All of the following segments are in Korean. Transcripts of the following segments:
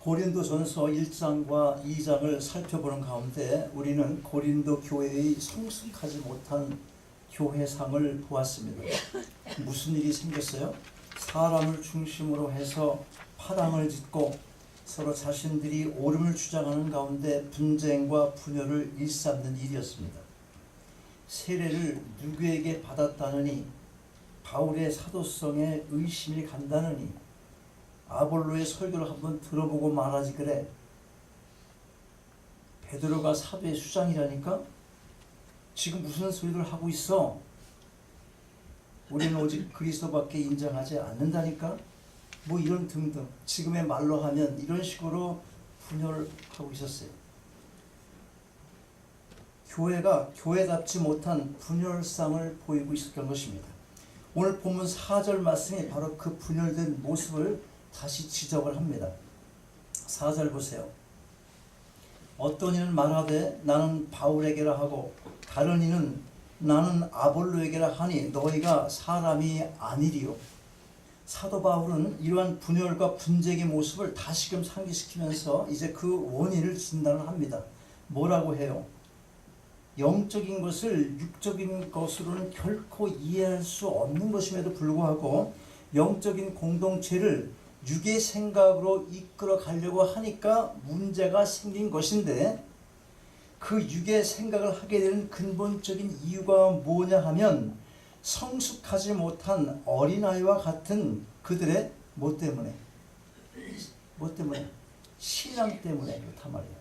고린도전서 1장과 2장을 살펴보는 가운데 우리는 고린도 교회의 성숙하지 못한 교회상을 보았습니다. 무슨 일이 생겼어요? 사람을 중심으로 해서 파랑을 짓고 서로 자신들이 옳음을 주장하는 가운데 분쟁과 분열을 일삼는 일이었습니다. 세례를 누구에게 받았다느니, 바울의 사도성에 의심이 간다느니, 아볼로의 설교를 한번 들어보고 말하지 그래. 베드로가 사도의 수장이라니까? 지금 무슨 소리를 하고 있어? 우리는 오직 그리스도밖에 인정하지 않는다니까? 뭐 이런 등등, 지금의 말로 하면 이런 식으로 분열하고 있었어요. 교회가 교회답지 못한 분열상을 보이고 있었던 것입니다. 오늘 본문 4절 말씀이 바로 그 분열된 모습을 다시 지적을 합니다. 4절 보세요. 어떤 이는 말하되 나는 바울에게라 하고 다른 이는 나는 아볼로에게라 하니 너희가 사람이 아니리요. 사도 바울은 이러한 분열과 분쟁의 모습을 다시금 상기시키면서 이제 그 원인을 진단을 합니다. 뭐라고 해요? 영적인 것을 육적인 것으로는 결코 이해할 수 없는 것임에도 불구하고 영적인 공동체를 육의 생각으로 이끌어 가려고 하니까 문제가 생긴 것인데, 그 육의 생각을 하게 되는 근본적인 이유가 뭐냐 하면 성숙하지 못한 어린아이와 같은 그들의 뭐 때문에? 신앙 때문에 그렇단 말이에요.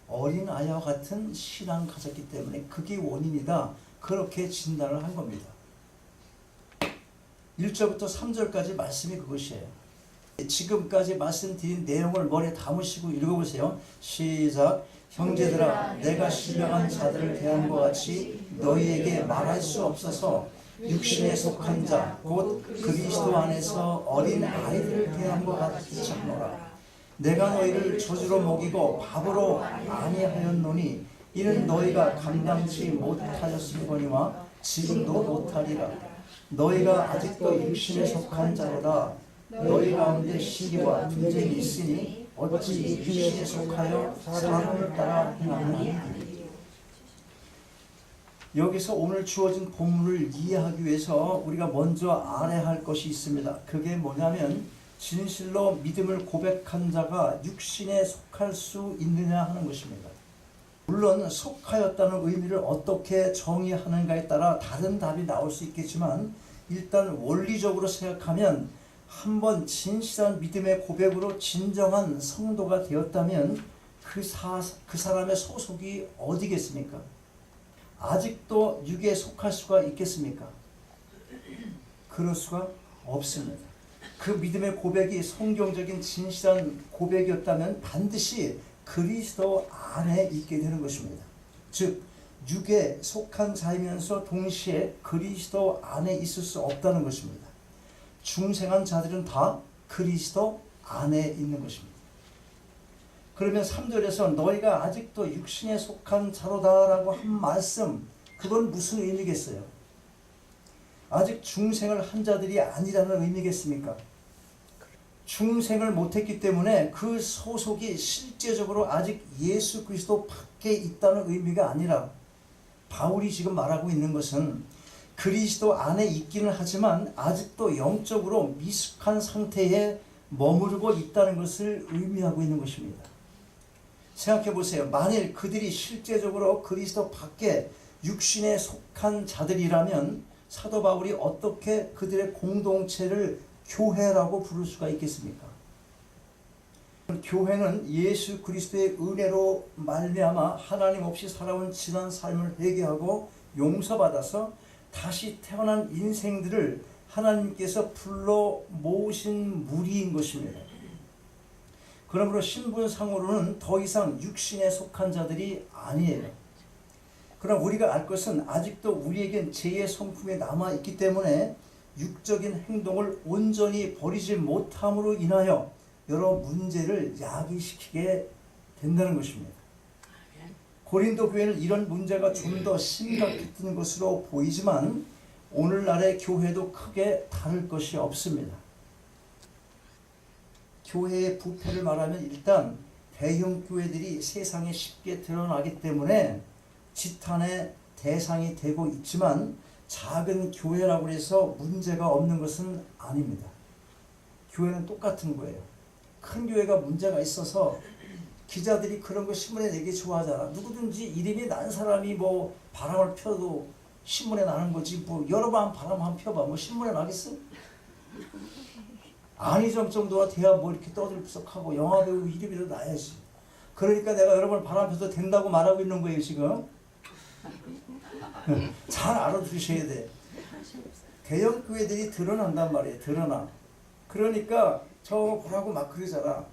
어린아이와 같은 신앙 가졌기 때문에 그게 원인이다. 그렇게 진단을 한 겁니다. 1절부터 3절까지 말씀이 그것이에요. 지금까지 말씀드린 내용을 머리에 담으시고 읽어보세요. 시작. 형제들아, 내가 신령한 자들을 대한 것 같이 너희에게 말할 수 없어서 육신에 속한 자, 곧 그리스도 안에서 어린 아이들을 대한 것 같이 하노라. 내가 너희를 저주로 먹이고 밥으로 아니하였노니 이는 너희가 감당치 못하였음거니와 지금도 못하리라. 너희가 아직도 육신에 속한 자로다. 너희 가운데 시기와 분쟁이 있으니 어찌 육신에 속하여 사람을 따라 행하느냐. 여기서 오늘 주어진 본문을 이해하기 위해서 우리가 먼저 알아야 할 것이 있습니다. 그게 뭐냐면 진실로 믿음을 고백한 자가 육신에 속할 수 있느냐 하는 것입니다. 물론 속하였다는 의미를 어떻게 정의하는가에 따라 다른 답이 나올 수 있겠지만, 일단 원리적으로 생각하면 한번 진실한 믿음의 고백으로 진정한 성도가 되었다면 그 사람의 소속이 어디겠습니까? 아직도 육에 속할 수가 있겠습니까? 그럴 수가 없습니다. 그 믿음의 고백이 성경적인 진실한 고백이었다면 반드시 그리스도 안에 있게 되는 것입니다. 즉, 육에 속한 자이면서 동시에 그리스도 안에 있을 수 없다는 것입니다. 중생한 자들은 다 그리스도 안에 있는 것입니다. 그러면 3절에서 너희가 아직도 육신에 속한 자로다라고 한 말씀, 그건 무슨 의미겠어요? 아직 중생을 한 자들이 아니라는 의미겠습니까? 중생을 못했기 때문에 그 소속이 실제적으로 아직 예수 그리스도 밖에 있다는 의미가 아니라, 바울이 지금 말하고 있는 것은 그리스도 안에 있기는 하지만 아직도 영적으로 미숙한 상태에 머무르고 있다는 것을 의미하고 있는 것입니다. 생각해 보세요. 만일 그들이 실제적으로 그리스도 밖에 육신에 속한 자들이라면 사도 바울이 어떻게 그들의 공동체를 교회라고 부를 수가 있겠습니까? 교회는 예수 그리스도의 은혜로 말미암아 하나님 없이 살아온 지난 삶을 회개하고 용서받아서 다시 태어난 인생들을 하나님께서 불러 모으신 무리인 것입니다. 그러므로 신분상으로는 더 이상 육신에 속한 자들이 아니에요. 그럼 우리가 알 것은 아직도 우리에겐 죄의 성품이 남아있기 때문에 육적인 행동을 온전히 버리지 못함으로 인하여 여러 문제를 야기시키게 된다는 것입니다. 고린도 교회는 이런 문제가 좀 더 심각했던 것으로 보이지만 오늘날의 교회도 크게 다를 것이 없습니다. 교회의 부패를 말하면 일단 대형 교회들이 세상에 쉽게 드러나기 때문에 지탄의 대상이 되고 있지만 작은 교회라고 해서 문제가 없는 것은 아닙니다. 교회는 똑같은 거예요. 큰 교회가 문제가 있어서 기자들이 그런 거 신문에 내기 좋아하잖아. 누구든지 이름이 난 사람이 뭐 바람을 펴도 신문에 나는 거지. 뭐 여러 번 바람 한 펴봐. 뭐 신문에 나겠어? 안희정 정도가 돼야 뭐 이렇게 떠들썩하고 영화배우 이름이라도 나야지. 그러니까 내가 여러 번 바람 펴도 된다고 말하고 있는 거예요 지금. 잘 알아두셔야 돼. 대형 교회들이 드러난단 말이에요. 드러나. 그러니까 저거 보라고 막 그러잖아.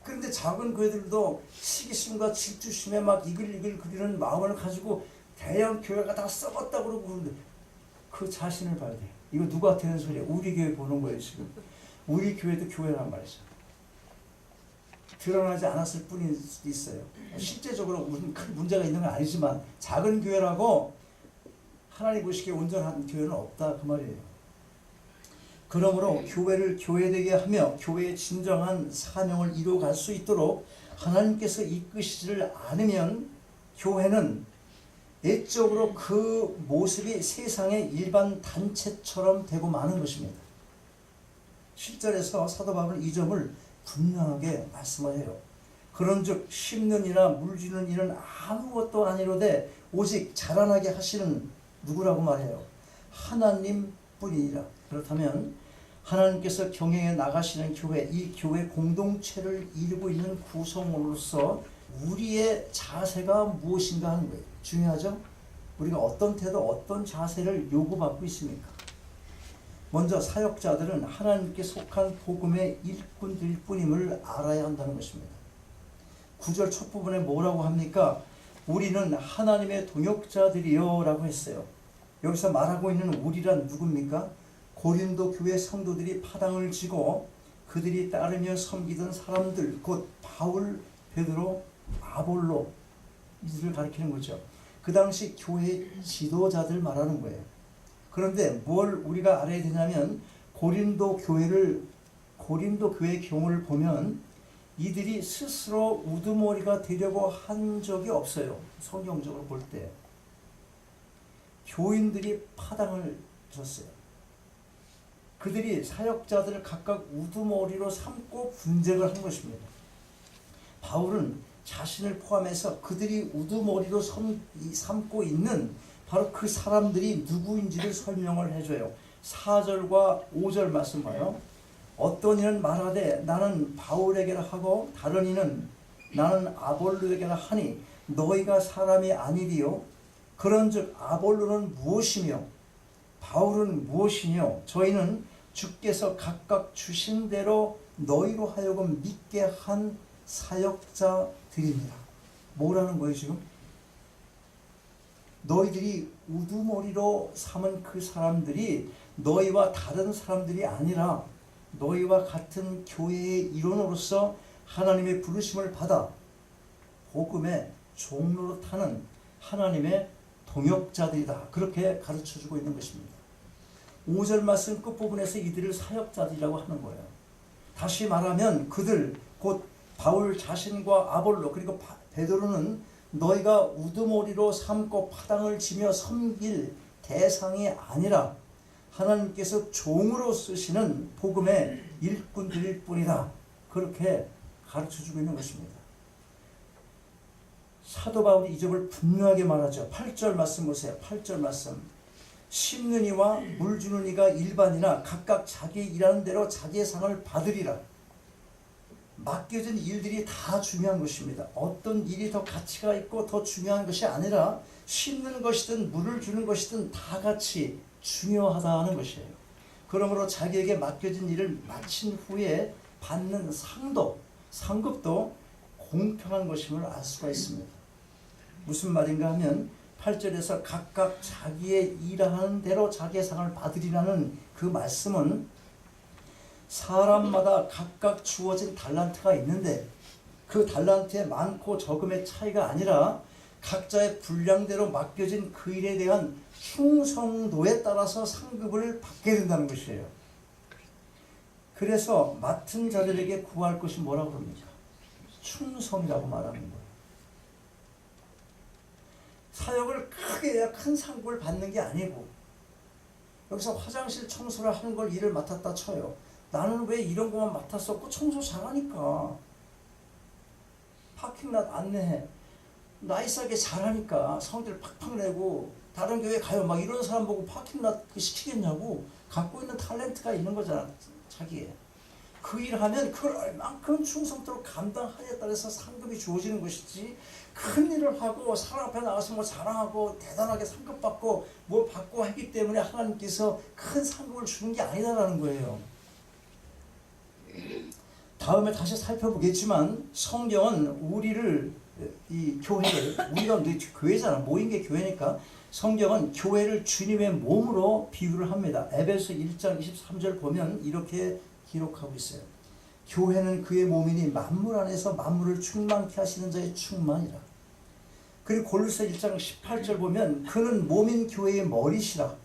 그런데 작은 교회들도 시기심과 질투심에 막 이글이글 그리는 마음을 가지고 대형 교회가 다 썩었다 그러고 그러는데 그 자신을 봐야 돼. 이거 누구한테 하는 소리야? 우리 교회 보는 거예요 지금. 우리 교회도 교회란 말이죠. 드러나지 않았을 뿐일 수도 있어요. 실제적으로 무슨 큰 문제가 있는 건 아니지만 작은 교회라고 하나님 보시기에 온전한 교회는 없다 그 말이에요. 그러므로 교회를 교회되게 하며 교회의 진정한 사명을 이루어갈 수 있도록 하나님께서 이끄시지를 않으면 교회는 애적으로 그 모습이 세상의 일반 단체처럼 되고 마는 것입니다. 10절에서 사도 바울은 이 점을 분명하게 말씀을 해요. 그런즉 심는 이나 물주는 이는 아무것도 아니로되 오직 자라나게 하시는 누구라고 말해요? 하나님뿐이니라. 그렇다면 하나님께서 경영해 나가시는 교회, 이 교회 공동체를 이루고 있는 구성원으로서 우리의 자세가 무엇인가 하는 거예요. 중요하죠? 우리가 어떤 태도, 어떤 자세를 요구받고 있습니까? 먼저 사역자들은 하나님께 속한 복음의 일꾼들일 뿐임을 알아야 한다는 것입니다. 9절 첫 부분에 뭐라고 합니까? 우리는 하나님의 동역자들이요 라고 했어요. 여기서 말하고 있는 우리란 누굽니까? 고린도 교회 성도들이 파당을 지고 그들이 따르며 섬기던 사람들, 곧 바울, 베드로, 아볼로 이들을 가리키는 거죠. 그 당시 교회 지도자들 말하는 거예요. 그런데 뭘 우리가 알아야 되냐면 고린도 교회 경우를 보면 이들이 스스로 우두머리가 되려고 한 적이 없어요. 성경적으로 볼 때. 교인들이 파당을 줬어요. 그들이 사역자들을 각각 우두머리로 삼고 분쟁을 한 것입니다. 바울은 자신을 포함해서 그들이 우두머리로 삼고 있는 바로 그 사람들이 누구인지를 설명을 해줘요. 4절과 5절 말씀 봐요. 어떤 이는 말하되 나는 바울에게라 하고 다른 이는 나는 아볼로에게라 하니 너희가 사람이 아니리요. 그런즉 아볼로는 무엇이며 바울은 무엇이뇨? 저희는 주께서 각각 주신 대로 너희로 하여금 믿게 한 사역자들입니다. 뭐라는 거예요 지금? 너희들이 우두머리로 삼은 그 사람들이 너희와 다른 사람들이 아니라 너희와 같은 교회의 일원으로서 하나님의 부르심을 받아 복음의 종로로 타는 하나님의 동역자들이다. 그렇게 가르쳐주고 있는 것입니다. 5절 말씀 끝부분에서 이들을 사역자들이라고 하는 거예요. 다시 말하면 그들 곧 바울 자신과 아볼로 그리고 베드로는 너희가 우두머리로 삼고 파당을 치며 섬길 대상이 아니라 하나님께서 종으로 쓰시는 복음의 일꾼들일 뿐이다. 그렇게 가르쳐주고 있는 것입니다. 사도 바울이 이 점을 분명하게 말하죠. 8절 말씀 보세요. 8절 말씀. 심는 이와 물 주는 이가 일반이나 각각 자기 일하는 대로 자기의 상을 받으리라. 맡겨진 일들이 다 중요한 것입니다. 어떤 일이 더 가치가 있고 더 중요한 것이 아니라 심는 것이든 물을 주는 것이든 다 같이 중요하다는 것이에요. 그러므로 자기에게 맡겨진 일을 마친 후에 받는 상급도 공평한 것임을 알 수가 있습니다. 무슨 말인가 하면 8절에서 각각 자기의 일하는 대로 자기의 상을 받으리라는 그 말씀은 사람마다 각각 주어진 달란트가 있는데 그 달란트의 많고 적음의 차이가 아니라 각자의 분량대로 맡겨진 그 일에 대한 충성도에 따라서 상급을 받게 된다는 것이에요. 그래서 맡은 자들에게 구할 것이 뭐라고 그럽니까? 충성이라고 말하는 거예요. 사역을 크게 해야 큰 상급을 받는 게 아니고, 여기서 화장실 청소를 하는 걸 일을 맡았다 쳐요. 나는 왜 이런 것만 맡았었고 청소 잘하니까. 파킹랏 안내해. 나이스하게 잘하니까 성질 팍팍 내고 다른 교회 가요. 막 이런 사람 보고 파킹랏 시키겠냐고. 갖고 있는 탤런트가 있는 거잖아. 자기에. 그 일을 하면 그걸 얼만큼 충성도로 감당하냐에 따라서 상급이 주어지는 것이지, 큰 일을 하고 사람 앞에 나가서 뭐 자랑하고 대단하게 상급 받고 뭐 받고 하기 때문에 하나님께서 큰 상급을 주는 게 아니다라는 거예요. 다음에 다시 살펴보겠지만 성경은 우리를, 이 교회를, 우리가 교회잖아. 모인 게 교회니까 성경은 교회를 주님의 몸으로 비유를 합니다. 에베소 1장 23절 보면 이렇게 기록하고 있어요. 교회는 그의 몸이니 만물 안에서 만물을 충만케 하시는 자의 충만이라. 그리고 골로새 1장 18절 보면 그는 몸인 교회의 머리시라.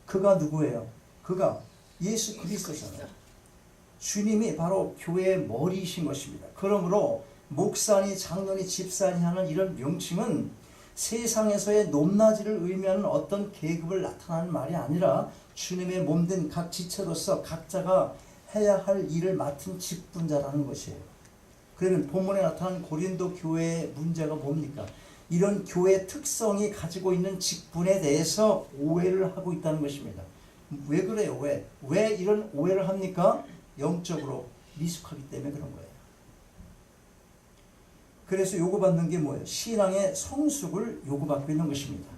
그가 누구예요? 그가 예수 그리스도잖아요. 주님이 바로 교회의 머리이신 것입니다. 그러므로 목사니 장로니 집사니 하는 이런 명칭은 세상에서의 높낮이를 의미하는 어떤 계급을 나타내는 말이 아니라 주님의 몸된 각 지체로서 각자가 해야 할 일을 맡은 직분자라는 것이에요. 그러면 본문에 나타난 고린도 교회의 문제가 뭡니까? 이런 교회 특성이 가지고 있는 직분에 대해서 오해를 하고 있다는 것입니다. 왜 그래요? 왜 이런 오해를 합니까? 영적으로 미숙하기 때문에 그런 거예요. 그래서 요구받는 게 뭐예요? 신앙의 성숙을 요구받고 있는 것입니다.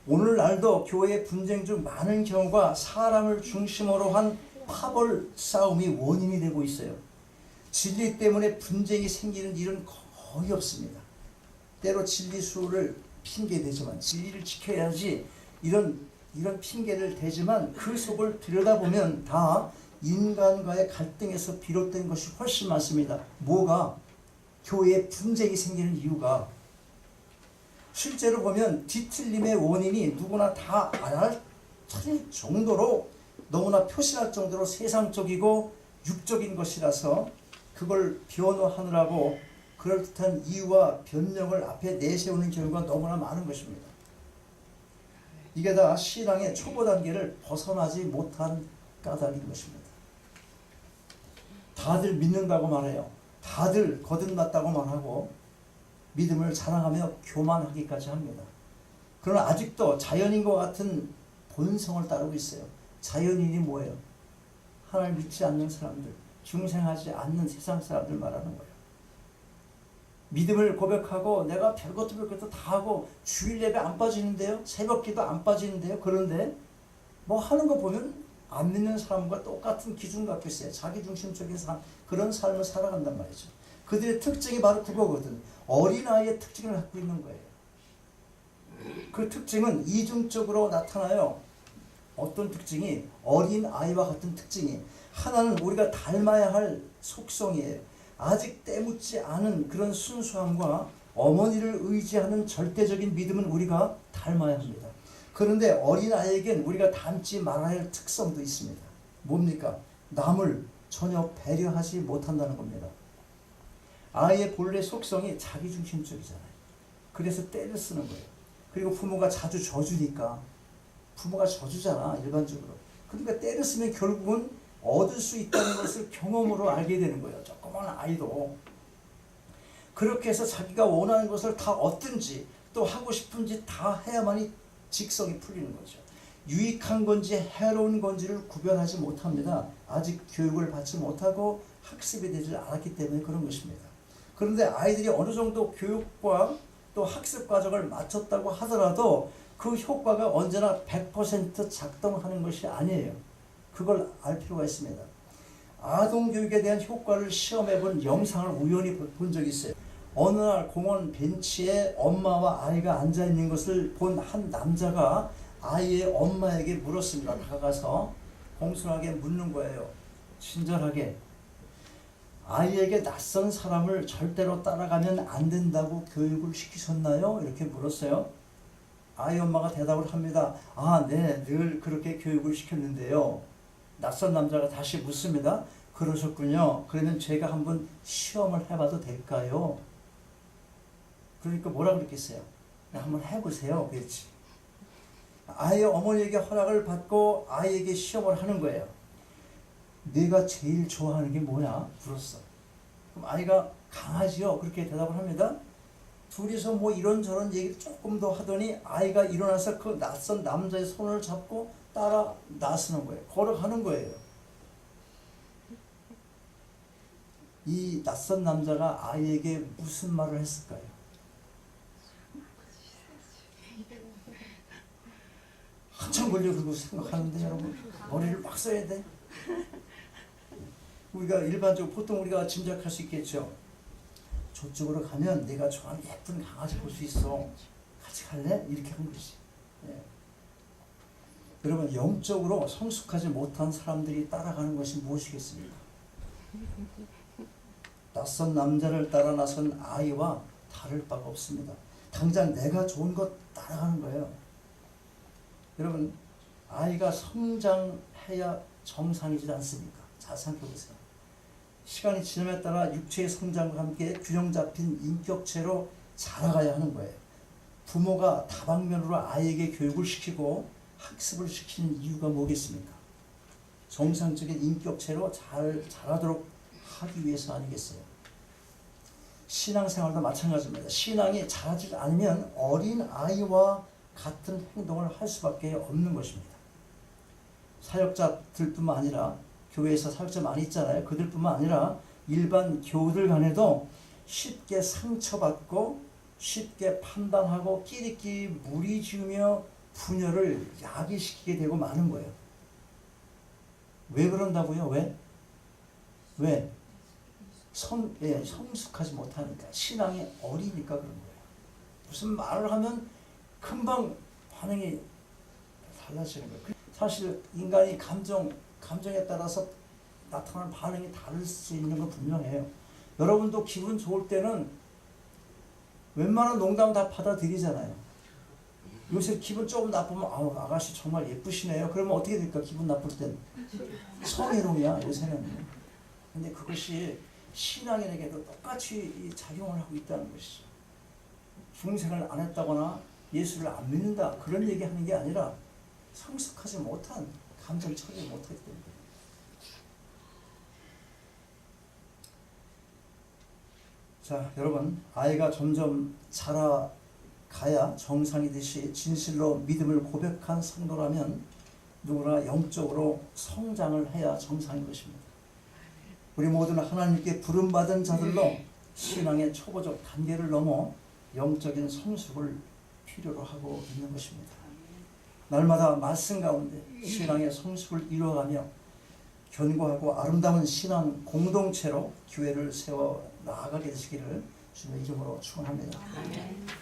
오늘날도 교회의 분쟁 중 많은 경우가 사람을 중심으로 한 파벌 싸움이 원인이 되고 있어요. 진리 때문에 분쟁이 생기는 일은 거의 없습니다. 때로 진리수를 핑계대지만 진리를 지켜야지 이런 핑계를 대지만 그 속을 들여다보면 다 인간과의 갈등에서 비롯된 것이 훨씬 많습니다. 뭐가? 교회에 분쟁이 생기는 이유가 실제로 보면 뒤틀림의 원인이 누구나 다 알아챌 정도로 너무나 표시할 정도로 세상적이고 육적인 것이라서 그걸 변호하느라고 그럴듯한 이유와 변명을 앞에 내세우는 경우가 너무나 많은 것입니다. 이게 다 신앙의 초보 단계를 벗어나지 못한 까닭인 것입니다. 다들 믿는다고 말해요. 다들 거듭났다고 말하고 믿음을 자랑하며 교만하기까지 합니다. 그러나 아직도 자연인과 같은 본성을 따르고 있어요. 자연인이 뭐예요? 하나님 믿지 않는 사람들, 중생하지 않는 세상 사람들 말하는 거예요. 믿음을 고백하고 내가 별것도 다 하고 주일 예배 안 빠지는데요, 새벽기도 안 빠지는데요. 그런데 뭐 하는 거 보면 안 믿는 사람과 똑같은 기준 갖고 있어요. 자기중심적인 그런 삶을 살아간단 말이죠. 그들의 특징이 바로 그거거든. 어린아이의 특징을 갖고 있는 거예요. 그 특징은 이중적으로 나타나요. 어떤 특징이? 어린아이와 같은 특징이. 하나는 우리가 닮아야 할 속성이에요. 아직 때묻지 않은 그런 순수함과 어머니를 의지하는 절대적인 믿음은 우리가 닮아야 합니다. 그런데 어린아이에겐 우리가 닮지 말아야 할 특성도 있습니다. 뭡니까? 남을 전혀 배려하지 못한다는 겁니다. 아이의 본래 속성이 자기중심적이잖아요. 그래서 때를 쓰는 거예요. 그리고 부모가 자주 져주니까, 부모가 져주잖아 일반적으로. 그러니까 때를 쓰면 결국은 얻을 수 있다는 것을 경험으로 알게 되는 거예요. 조그만 아이도. 그렇게 해서 자기가 원하는 것을 다 얻든지 또 하고 싶은지 다 해야만이 직성이 풀리는 거죠. 유익한 건지 해로운 건지를 구별하지 못합니다. 아직 교육을 받지 못하고 학습이 되지 않았기 때문에 그런 것입니다. 그런데 아이들이 어느 정도 교육과 또 학습 과정을 마쳤다고 하더라도 그 효과가 언제나 100% 작동하는 것이 아니에요. 그걸 알 필요가 있습니다. 아동교육에 대한 효과를 시험해본 영상을 우연히 본 적이 있어요. 어느 날 공원 벤치에 엄마와 아이가 앉아있는 것을 본 한 남자가 아이의 엄마에게 물었습니다. 다가가서 공손하게 묻는 거예요. 친절하게. 아이에게 낯선 사람을 절대로 따라가면 안 된다고 교육을 시키셨나요? 이렇게 물었어요. 아이 엄마가 대답을 합니다. 아, 네, 늘 그렇게 교육을 시켰는데요. 낯선 남자가 다시 묻습니다. 그러셨군요. 그러면 제가 한번 시험을 해봐도 될까요? 그러니까 뭐라 그랬겠어요? 한번 해보세요. 그렇지. 아이의 어머니에게 허락을 받고 아이에게 시험을 하는 거예요. 내가 제일 좋아하는 게 뭐냐? 물었어. 그럼 아이가 강아지요. 그렇게 대답을 합니다. 둘이서 뭐 이런저런 얘기를 조금 더 하더니 아이가 일어나서 그 낯선 남자의 손을 잡고 따라 나서는 거예요. 걸어가는 거예요. 이 낯선 남자가 아이에게 무슨 말을 했을까요? 한참 걸려 그러고 생각하는데 여러분 머리를 막 써야 돼. 우리가 일반적으로 보통 우리가 짐작할 수 있겠죠. 저쪽으로 가면 내가 좋아하는 예쁜 강아지 볼 수 있어. 같이 갈래? 이렇게 한 거지. 예. 여러분 영적으로 성숙하지 못한 사람들이 따라가는 것이 무엇이겠습니까? 낯선 남자를 따라 나선 아이와 다를 바가 없습니다. 당장 내가 좋은 것 따라가는 거예요. 여러분 아이가 성장해야 정상이지 않습니까? 잘 생각해보세요. 시간이 지남에 따라 육체의 성장과 함께 균형 잡힌 인격체로 자라가야 하는 거예요. 부모가 다방면으로 아이에게 교육을 시키고 학습을 시키는 이유가 뭐겠습니까? 정상적인 인격체로 잘 자라도록 하기 위해서 아니겠어요? 신앙생활도 마찬가지입니다. 신앙이 자라지 않으면 어린 아이와 같은 행동을 할 수밖에 없는 것입니다. 사역자들뿐만 아니라 교회에서 사역자 많이 있잖아요. 그들뿐만 아니라 일반 교우들 간에도 쉽게 상처받고 쉽게 판단하고 끼리끼리 무리지으며 분열을 야기시키게 되고 마는 거예요. 왜 그런다고요? 왜? 성숙하지 못하니까. 신앙이 어리니까 그런 거예요. 무슨 말을 하면 금방 반응이 달라지는 거예요. 사실 인간이 감정에 따라서 나타나는 반응이 다를 수 있는 건 분명해요. 여러분도 기분 좋을 때는 웬만한 농담 다 받아들이잖아요. 요새 기분 조금 나쁘면 아가씨 정말 예쁘시네요. 그러면 어떻게 될까? 기분 나쁠 땐 성희롱이야 요새는. 근데 그것이 신앙인에게도 똑같이 작용을 하고 있다는 것이죠. 중생을 안 했다거나 예수를 안 믿는다 그런 얘기하는 게 아니라 성숙하지 못한 감정 처리 못하기 때문에. 자, 여러분 아이가 점점 자라가야 정상이 되시 진실로 믿음을 고백한 성도라면 누구나 영적으로 성장을 해야 정상인 것입니다. 우리 모두는 하나님께 부름받은 자들로 신앙의 초보적 단계를 넘어 영적인 성숙을 필요로 하고 있는 것입니다. 날마다 말씀 가운데 신앙의 성숙을 이루어가며 견고하고 아름다운 신앙 공동체로 교회를 세워 나아가게 되시기를 주님의 이름으로 축원합니다.